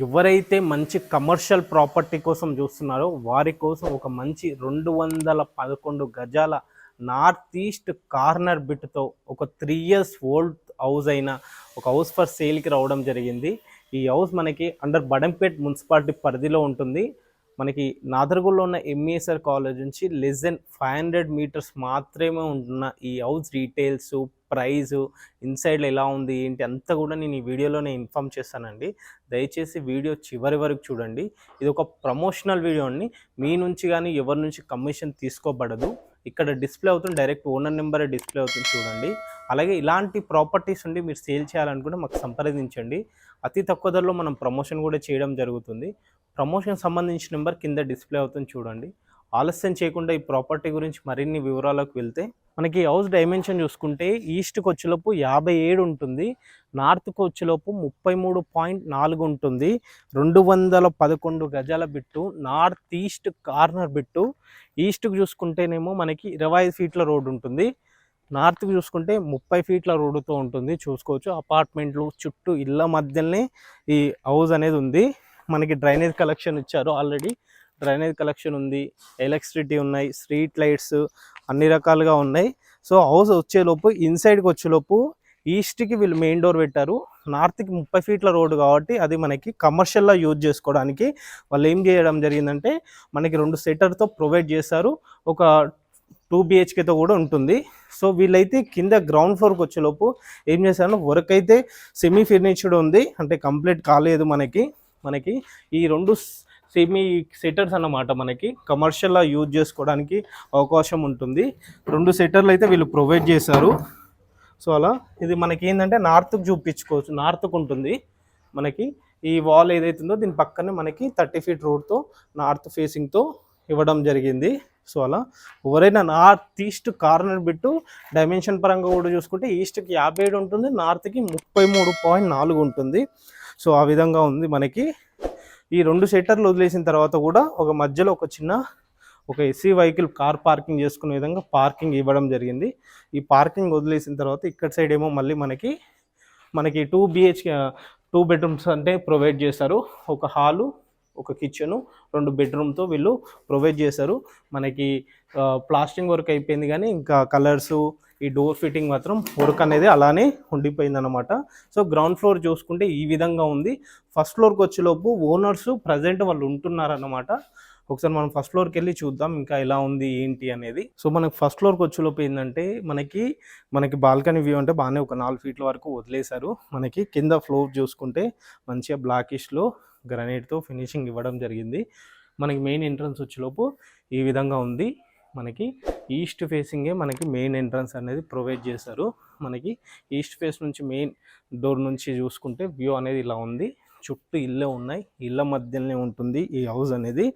ఎవరైతే మంచి commercial property కోసం చూస్తున్నారో వారి కోసం ఒక మంచి 211 గజాల నార్త్ ఈస్ట్ కార్నర్ బిట్తో ఒక 3 years ఓల్డ్ హౌస్ అయిన ఒక హౌస్ ఫర్ సేల్కి రావడం జరిగింది. ఈ హౌస్ మనకి అండర్ బడంపేట్ మున్సిపాలిటీ పరిధిలో ఉంటుంది. మనకి నాదర్గూడలో ఉన్న ఎంఈఎస్ఆర్ కాలేజ్ నుంచి లెస్ దెన్ 500 meters మాత్రమే ఉంటున్న ఈ హౌస్ డీటెయిల్స్, ప్రైజు, ఇన్సైడ్లో ఎలా ఉంది ఏంటి అంతా కూడా నేను ఈ వీడియోలోనే ఇన్ఫామ్ చేస్తానండి. దయచేసి వీడియో చివరి వరకు చూడండి. ఇది ఒక ప్రమోషనల్ వీడియో అండి. మీ నుంచి కానీ ఎవరి నుంచి కమిషన్ తీసుకోబడదు. ఇక్కడ డిస్ప్లే అవుతుంది, డైరెక్ట్ ఓనర్ నెంబర్ డిస్ప్లే అవుతుంది చూడండి. అలాగే ఇలాంటి ప్రాపర్టీస్ ఉండి మీరు సేల్ చేయాలనుకుంటే మాకు సంప్రదించండి. అతి తక్కువ ధరలో మనం ప్రమోషన్ కూడా చేయడం జరుగుతుంది. ప్రమోషన్ సంబంధించిన నెంబర్ కింద డిస్ప్లే అవుతుంది చూడండి. ఆలస్యం చేయకుండా ఈ ప్రాపర్టీ గురించి మరిన్ని వివరాలకు వెళ్తే, మనకి హౌస్ డైమెన్షన్ చూసుకుంటే ఈస్ట్కి వచ్చేలోపు 57 ఉంటుంది, నార్త్కి వచ్చేలోపు 33.4 ఉంటుంది. 211 గజాల bit, north east corner bit. ఈస్ట్కి చూసుకుంటేనేమో మనకి 25 feet రోడ్ ఉంటుంది, నార్త్కి చూసుకుంటే 30 feet రోడ్డుతో ఉంటుంది. చూసుకోవచ్చు అపార్ట్మెంట్లు చుట్టూ ఇళ్ళ మధ్యలోనే ఈ హౌస్ అనేది ఉంది. మనకి డ్రైనేజ్ కలెక్షన్ ఇచ్చారు, ఆల్రెడీ డ్రైనేజ్ కలెక్షన్ ఉంది, ఎలక్ట్రిసిటీ ఉన్నాయి, స్ట్రీట్ లైట్స్ అన్ని రకాలుగా ఉన్నాయి. సో హౌస్ వచ్చేలోపు ఇన్సైడ్కి వచ్చేలోపు ఈస్ట్కి వీళ్ళు మెయిన్ డోర్ పెట్టారు. నార్త్కి 30 feet రోడ్డు కాబట్టి అది మనకి కమర్షియల్గా యూజ్ చేసుకోవడానికి వాళ్ళు ఏం చేయడం జరిగిందంటే మనకి 2 సెటర్తో ప్రొవైడ్ చేశారు. ఒక 2 BHKతో కూడా ఉంటుంది. సో వీళ్ళైతే కింద గ్రౌండ్ ఫ్లోర్కి వచ్చేలోపు ఏం చేశారు, వర్క్ అయితే సెమీ ఫర్నిచర్డ్ ఉంది, అంటే కంప్లీట్ కాలేదు. మనకి ఈ 2 సెమీ సెటర్స్ అన్నమాట మనకి కమర్షియల్గా యూజ్ చేసుకోవడానికి అవకాశం ఉంటుంది. 2 సెటర్లు అయితే వీళ్ళు ప్రొవైడ్ చేశారు. సో అలా ఇది మనకి ఏంటంటే నార్త్కి చూపించుకోవచ్చు, నార్త్కి ఉంటుంది. మనకి ఈ వాల్ ఏదైతుందో దీని పక్కనే మనకి 30 feet రోడ్తో నార్త్ ఫేసింగ్తో ఇవ్వడం జరిగింది. సో అలా ఎవరైనా north east corner bit dimension పరంగా కూడా చూసుకుంటే ఈస్ట్కి 57 ఉంటుంది, నార్త్కి 33.4 ఉంటుంది. సో ఆ విధంగా ఉంది. మనకి ఈ 2 సెటర్లు వదిలేసిన తర్వాత కూడా ఒక మధ్యలో ఒక ఎస్సీ వెహికల్ కార్ పార్కింగ్ చేసుకునే విధంగా పార్కింగ్ ఇవ్వడం జరిగింది. ఈ పార్కింగ్ వదిలేసిన తర్వాత ఇక్కడ సైడ్ ఏమో మళ్ళీ మనకి 2 BHK 2 bedrooms అంటే ప్రొవైడ్ చేశారు. ఒక హాలు, ఒక కిచెను, 2 bedroomతో వీళ్ళు ప్రొవైడ్ చేశారు. మనకి ప్లాస్టింగ్ వర్క్ అయిపోయింది కానీ ఇంకా కలర్సు, ఈ డోర్ ఫిట్టింగ్ మాత్రం వర్క్ అనేది అలానే ఉండిపోయింది అనమాట. సో గ్రౌండ్ ఫ్లోర్ చూసుకుంటే ఈ విధంగా ఉంది. ఫస్ట్ ఫ్లోర్కి వచ్చేలోపు ఓనర్స్ ప్రజెంట్ వాళ్ళు ఉంటున్నారన్నమాట. ఒకసారి మనం ఫస్ట్ ఫ్లోర్కి వెళ్ళి చూద్దాం ఇంకా ఎలా ఉంది ఏంటి అనేది. సో మనకి ఫస్ట్ ఫ్లోర్కి వచ్చేలోపు ఏంటంటే మనకి బాల్కనీ వ్యూ అంటే బాగానే ఒక 4 feet వరకు వదిలేశారు. మనకి కింద ఫ్లోర్ చూసుకుంటే మంచిగా బ్లాకిష్లో గ్రానైట్తో ఫినిషింగ్ ఇవ్వడం జరిగింది. మనకి మెయిన్ ఎంట్రన్స్ వచ్చేలోపు ఈ విధంగా ఉంది. మనకి ఈస్ట్ ఫేసింగే మనకి మెయిన్ ఎంట్రన్స్ అనేది ప్రొవైడ్ చేశారు. మనకి ఈస్ట్ ఫేస్ నుంచి మెయిన్ డోర్ నుంచి చూసుకుంటే వ్యూ అనేది ఇలా ఉంది. చుట్టూ ఇళ్ళే ఉన్నాయి, ఇళ్ళ మధ్యలోనే ఉంటుంది ఈ హౌస్ అనేది.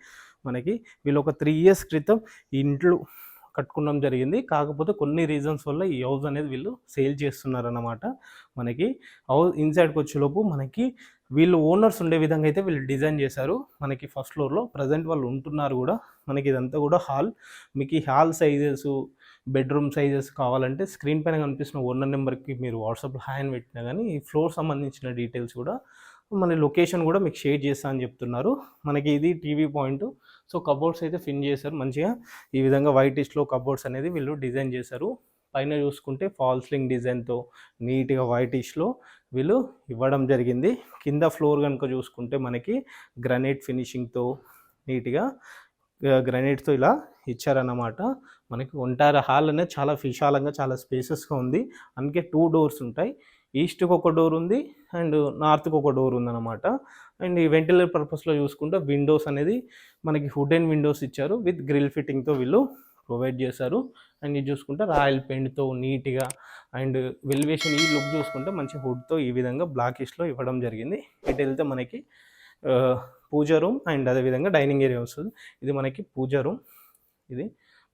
మనకి వీళ్ళు ఒక 3 years క్రితం ఇంట్లో కట్టుకోవడం జరిగింది. కాకపోతే కొన్ని రీజన్స్ వల్ల ఈ హౌస్ అనేది వీళ్ళు సేల్ చేస్తున్నారన్నమాట. మనకి హౌస్ ఇన్సైడ్కి వచ్చేలోపు మనకి వీళ్ళు ఓనర్స్ ఉండే విధంగా అయితే వీళ్ళు డిజైన్ చేశారు. మనకి ఫస్ట్ ఫ్లోర్లో ప్రజెంట్ వాళ్ళు ఉంటున్నారు కూడా. మనకి ఇదంతా కూడా హాల్. మీకు ఈ హాల్ సైజెస్, బెడ్రూమ్ సైజెస్ కావాలంటే స్క్రీన్ పైన కనిపిస్తున్న ఓనర్ నెంబర్కి మీరు వాట్సాప్లో హాయ్ అని పెట్టినా కానీ ఈ ఫ్లోర్ సంబంధించిన డీటెయిల్స్ కూడా మన లొకేషన్ కూడా మీకు షేర్ చేస్తా అని చెప్తున్నారు. మనకి ఇది టీవీ పాయింట్. సో కబోర్డ్స్ అయితే ఫిన్ చేశారు మంచిగా. ఈ విధంగా వైటిష్లో కబోర్డ్స్ అనేది వీళ్ళు డిజైన్ చేశారు. పైన చూసుకుంటే ఫాల్స్లింగ్ డిజైన్తో నీట్గా వైటిష్లో వీళ్ళు ఇవ్వడం జరిగింది. కింద ఫ్లోర్ కనుక చూసుకుంటే మనకి గ్రానైట్ ఫినిషింగ్తో నీట్గా గ్రానైట్తో ఇలా ఇచ్చారన్నమాట. మనకి ఒంటార హాల్ అనేది చాలా విశాలంగా చాలా స్పేసెస్గా ఉంది. అందుకే 2 doors ఉంటాయి. ఈస్ట్కి ఒక డోర్ ఉంది అండ్ నార్త్కి ఒక డోర్ ఉందన్నమాట. అండ్ ఈ వెంటిలేటర్ పర్పస్లో చూసుకుంటే విండోస్ అనేది మనకి వుడెన్ విండోస్ ఇచ్చారు విత్ గ్రిల్ ఫిట్టింగ్తో వీళ్ళు ప్రొవైడ్ చేశారు. అండ్ ఇది చూసుకుంటే రాయల్ పెయింట్తో నీట్గా అండ్ వెలివేషన్ ఈ లుక్ చూసుకుంటే మంచి హుడ్తో ఈ విధంగా బ్లాకిష్లో ఇవ్వడం జరిగింది. ఇటు వెళ్తే మనకి పూజా రూమ్ అండ్ అదేవిధంగా డైనింగ్ ఏరియా వస్తుంది. ఇది మనకి పూజా రూమ్. ఇది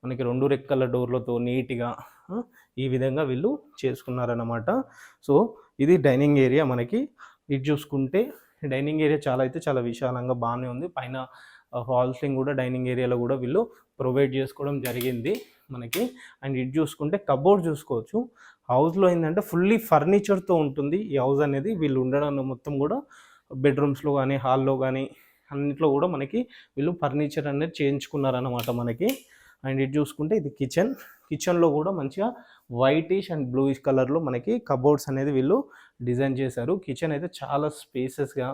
మనకి 2 రెక్కల డోర్లతో నీట్గా ఈ విధంగా వీళ్ళు చేసుకున్నారన్నమాట. సో ఇది డైనింగ్ ఏరియా. మనకి ఇది చూసుకుంటే డైనింగ్ ఏరియా చాలా విశాలంగా బాగానే ఉంది. పైన హాల్సింగ్ కూడా డైనింగ్ ఏరియాలో కూడా వీళ్ళు ప్రొవైడ్ చేసుకోవడం జరిగింది మనకి. అండ్ ఇది చూసుకుంటే కబోర్డ్ చూసుకోవచ్చు. హౌస్లో ఏంటంటే ఫుల్లీ ఫర్నిచర్తో ఉంటుంది ఈ హౌస్ అనేది. వీళ్ళు ఉండడం మొత్తం కూడా బెడ్రూమ్స్లో కానీ హాల్లో కానీ అన్నిట్లో కూడా మనకి వీళ్ళు ఫర్నిచర్ అనేది చేయించుకున్నారన్నమాట మనకి. అండ్ ఇటు చూసుకుంటే ఇది కిచెన్లో కూడా మంచిగా వైటిష్ అండ్ బ్లూయిష్ కలర్లో మనకి కబోర్డ్స్ అనేది వీళ్ళు డిజైన్ చేశారు. కిచెన్ అయితే చాలా స్పేసెస్గా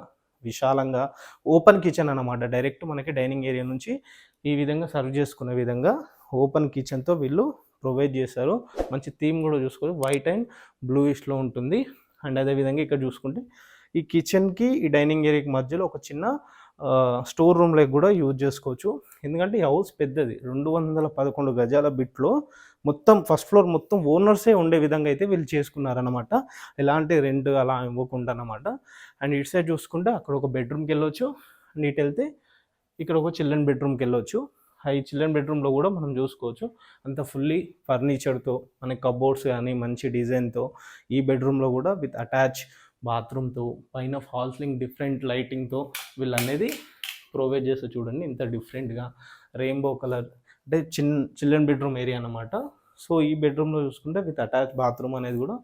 విశాలంగా ఓపెన్ కిచెన్ అన్నమాట. డైరెక్ట్ మనకి డైనింగ్ ఏరియా నుంచి ఈ విధంగా సర్వ్ చేసుకునే విధంగా ఓపెన్ కిచెన్తో వీళ్ళు ప్రొవైడ్ చేశారు. మంచి థీమ్ కూడా చూసుకోవచ్చు, వైట్ అండ్ బ్లూయిష్లో ఉంటుంది. అండ్ అదేవిధంగా ఇక్కడ చూసుకుంటే ఈ కిచెన్కి ఈ డైనింగ్ ఏరియాకి మధ్యలో ఒక చిన్న స్టోర్ రూమ్ లైక్ కూడా యూజ్ చేసుకోవచ్చు. ఎందుకంటే ఈ హౌస్ పెద్దది, 211 గజాల బిట్లో మొత్తం ఫస్ట్ ఫ్లోర్ మొత్తం ఓనర్సే ఉండే విధంగా అయితే వీళ్ళు చేసుకున్నారనమాట. ఎలాంటి రెంట్ అలా ఇవ్వకుండా అనమాట. అండ్ ఇటు సైడ్ చూసుకుంటే అక్కడ ఒక బెడ్రూమ్కి వెళ్ళొచ్చు. అండ్ ఇటు వెళ్తే ఇక్కడ ఒక చిల్డ్రన్ బెడ్రూమ్కి వెళ్ళొచ్చు. ఈ చిల్డ్రన్ బెడ్రూమ్లో కూడా మనం చూసుకోవచ్చు అంత ఫుల్లీ ఫర్నిచర్తో మనకి కబోర్డ్స్ కానీ మంచి డిజైన్తో. ఈ బెడ్రూమ్లో కూడా విత్ అటాచ్ బాత్రూమ్తో పైన ఫాల్ సీలింగ్ డిఫరెంట్ లైటింగ్తో వీళ్ళు అనేది ప్రొవైడ్ చేస్తే చూడండి ఇంత డిఫరెంట్గా రెయిన్బో కలర్. అంటే చిల్డ్రన్ బెడ్రూమ్ ఏరియా అన్నమాట. సో ఈ బెడ్రూమ్లో చూసుకుంటే విత్ అటాచ్ బాత్రూమ్ అనేది కూడా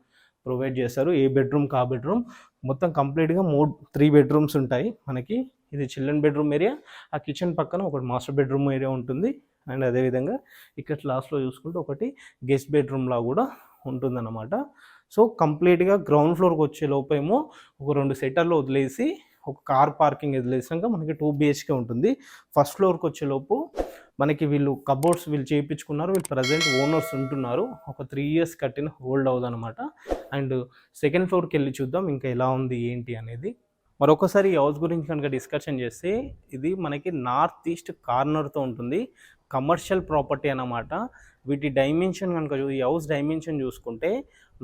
ప్రొవైడ్ చేస్తారు. ఏ బెడ్రూమ్ కా బెడ్రూమ్ మొత్తం కంప్లీట్గా 3 బెడ్రూమ్స్ ఉంటాయి మనకి. ఇది చిల్డ్రన్ బెడ్రూమ్ ఏరియా. ఆ కిచెన్ పక్కన ఒకటి మాస్టర్ బెడ్రూమ్ ఏరియా ఉంటుంది. అండ్ అదేవిధంగా ఇక్కడ లాస్ట్లో చూసుకుంటే ఒకటి గెస్ట్ బెడ్రూమ్లా కూడా ఉంటుందన్నమాట. సో కంప్లీట్గా గ్రౌండ్ ఫ్లోర్కి వచ్చే లోపేమో ఒక 2 సెటర్లు వదిలేసి ఒక కార్ పార్కింగ్ వదిలేసాక మనకి 2 BHK ఉంటుంది. ఫస్ట్ ఫ్లోర్కి వచ్చేలోపు మనకి వీళ్ళు కబోర్డ్స్ వీళ్ళు చేయించుకున్నారు. వీళ్ళు ప్రజెంట్ ఓనర్స్ ఉంటున్నారు. ఒక 3 years కట్టిన హోల్డ్ అవుతుంది అనమాట. అండ్ సెకండ్ ఫ్లోర్కి వెళ్ళి చూద్దాం ఇంకా ఎలా ఉంది ఏంటి అనేది. మరొకసారి ఈ హౌస్ గురించి కనుక డిస్కషన్ చేస్తే ఇది మనకి నార్త్ ఈస్ట్ కార్నర్తో ఉంటుంది. కమర్షియల్ ప్రాపర్టీ అన్నమాట. వీటి డైమెన్షన్ కనుక ఈ హౌస్ డైమెన్షన్ చూసుకుంటే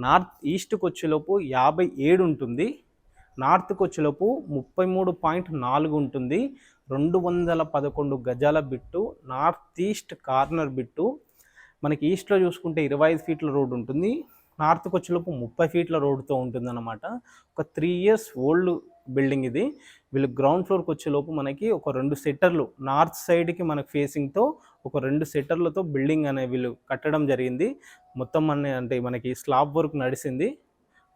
నార్త్ ఈస్ట్కి వచ్చేలోపు 57 ఉంటుంది. నార్త్కి వచ్చేలోపు 33.4 ఉంటుంది. 211 గజాల bit, north east corner bit. మనకి ఈస్ట్లో చూసుకుంటే 25 feet రోడ్ ఉంటుంది. నార్త్కి వచ్చేలోపు 30 feet రోడ్తో ఉంటుంది అన్నమాట. ఒక 3 years ఓల్డ్ బిల్డింగ్ ఇది. వీళ్ళు గ్రౌండ్ ఫ్లోర్కి వచ్చేలోపు మనకి ఒక 2 సెటర్లు నార్త్ సైడ్కి మనకి ఫేసింగ్తో ఒక 2 సెటర్లతో బిల్డింగ్ అనే వీళ్ళు కట్టడం జరిగింది. మొత్తం అంటే మనకి స్లాబ్ వర్క్ నడిచింది.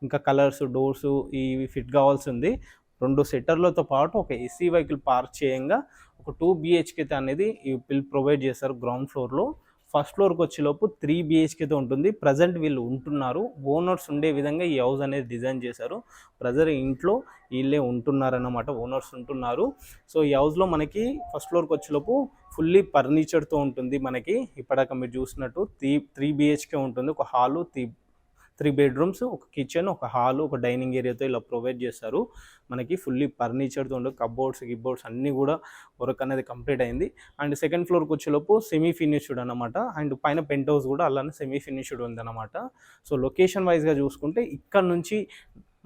ఇంకా కలర్స్ డోర్స్ ఇవి ఫిట్ కావాల్సి ఉంది. 2 సెటర్లతో పాటు ఒక ఎస్సీ వెహికల్ పార్క్ చేయంగా ఒక 2 BHK అనేది వీళ్ళు ప్రొవైడ్ చేస్తారు గ్రౌండ్ ఫ్లోర్లో. ఫస్ట్ ఫ్లోర్కి వచ్చేలోపు 3 BHKతో ఉంటుంది. ప్రజెంట్ వీళ్ళు ఉంటున్నారు. ఓనర్స్ ఉండే విధంగా ఈ హౌస్ అనేది డిజైన్ చేశారు. ప్రజెంట్ ఇంట్లో వీళ్ళే ఉంటున్నారన్నమాట, ఓనర్స్ ఉంటున్నారు. సో ఈ హౌస్లో మనకి ఫస్ట్ ఫ్లోర్కి వచ్చేలోపు ఫుల్లీ ఫర్నిచర్తో ఉంటుంది. మనకి ఇప్పటిదాకా మీరు చూసినట్టు 3 BHK ఉంటుంది. ఒక హాలు, 3 bedrooms, ఒక కిచెన్, ఒక హాల్, ఒక డైనింగ్ ఏరియాతో ఇలా ప్రొవైడ్ చేస్తారు. మనకి ఫుల్లీ ఫర్నిచర్తో ఉండే కబోర్డ్స్ అన్నీ కూడా వర్క్ అనేది కంప్లీట్ అయింది. అండ్ సెకండ్ ఫ్లోర్కి వచ్చేలోపు సెమీ ఫినిష్డ్ అనమాట. అండ్ పైన పెంట్ హౌస్ కూడా అలానే సెమీ ఫినిష్డ్ ఉందన్నమాట. సో లొకేషన్ వైజ్గా చూసుకుంటే ఇక్కడ నుంచి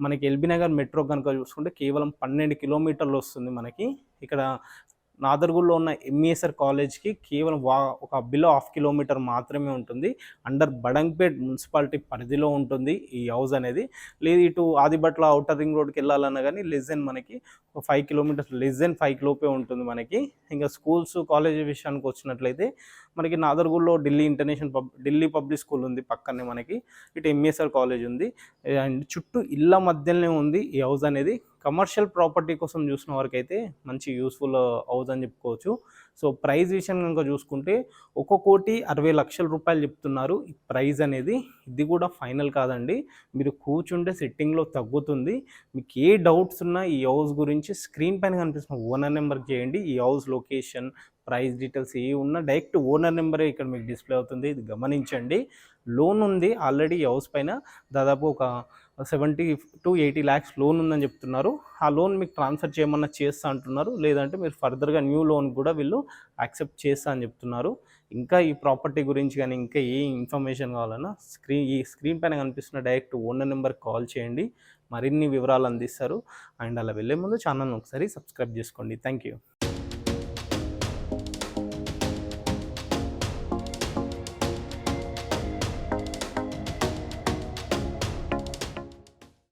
మనకి ఎల్బీ నగర్ మెట్రో కనుక చూసుకుంటే కేవలం 12 kilometers వస్తుంది మనకి. ఇక్కడ నాదర్గూడలో ఉన్న ఎంఈఎస్ఆర్ కాలేజ్కి కేవలం ఒక బిలో 1/2 kilometer మాత్రమే ఉంటుంది. అండర్ బడంగ్పేట్ మున్సిపాలిటీ పరిధిలో ఉంటుంది ఈ హౌస్ అనేది. లేదు ఇటు ఆదిబట్ల ఔటర్ రింగ్ రోడ్కి వెళ్ళాలన్నా కానీ మనకి ఒక 5 kilometers -5 లోపే ఉంటుంది మనకి. ఇంకా స్కూల్స్ కాలేజ్ విషయానికి వచ్చినట్లయితే మనకి నాదర్గూడలో ఢిల్లీ పబ్లిక్ స్కూల్ ఉంది పక్కనే మనకి. ఇటు ఎంఈఎస్ఆర్ కాలేజ్ ఉంది. అండ్ చుట్టూ ఇళ్ళ మధ్యలోనే ఉంది ఈ హౌస్ అనేది. కమర్షియల్ ప్రాపర్టీ కోసం చూసిన వరకు అయితే మంచి యూస్ఫుల్ హౌస్ అని చెప్పుకోవచ్చు. సో ప్రైస్ విషయం కనుక చూసుకుంటే 1,60,00,000 రూపాయలు చెప్తున్నారు ఈ ప్రైస్ అనేది. ఇది కూడా ఫైనల్ కాదండి, మీరు కూర్చుంటే సెట్టింగ్లో తగ్గుతుంది. మీకు ఏ డౌట్స్ ఉన్నా ఈ హౌస్ గురించి స్క్రీన్ పైన కనిపిస్తున్న ఓనర్ నెంబర్కి చేయండి. ఈ హౌస్ లొకేషన్, ప్రైస్ డీటెయిల్స్ ఏ ఉన్నా డైరెక్ట్ ఓనర్ నెంబరే ఇక్కడ మీకు డిస్ప్లే అవుతుంది. ఇది గమనించండి. లోన్ ఉంది ఆల్రెడీ ఈ హౌస్ పైన. దాదాపు ఒక 70 to 80 lakhs లోన్ ఉందని చెప్తున్నారు. ఆ లోన్ మీకు ట్రాన్స్ఫర్ చేయమన్నా చేస్తా అంటున్నారు. లేదంటే మీరు ఫర్దర్గా న్యూ లోన్ కూడా వీళ్ళు యాక్సెప్ట్ చేస్తా అని చెప్తున్నారు. ఇంకా ఈ ప్రాపర్టీ గురించి కానీ ఇంకా ఏ ఇన్ఫర్మేషన్ కావాలన్నా ఈ స్క్రీన్ పైన కనిపిస్తున్న డైరెక్ట్ ఓనర్ నెంబర్కి కాల్ చేయండి, మరిన్ని వివరాలు అందిస్తారు. అండ్ అలా వెళ్ళే ముందు ఛానల్ని ఒకసారి సబ్స్క్రైబ్ చేసుకోండి. Thank you.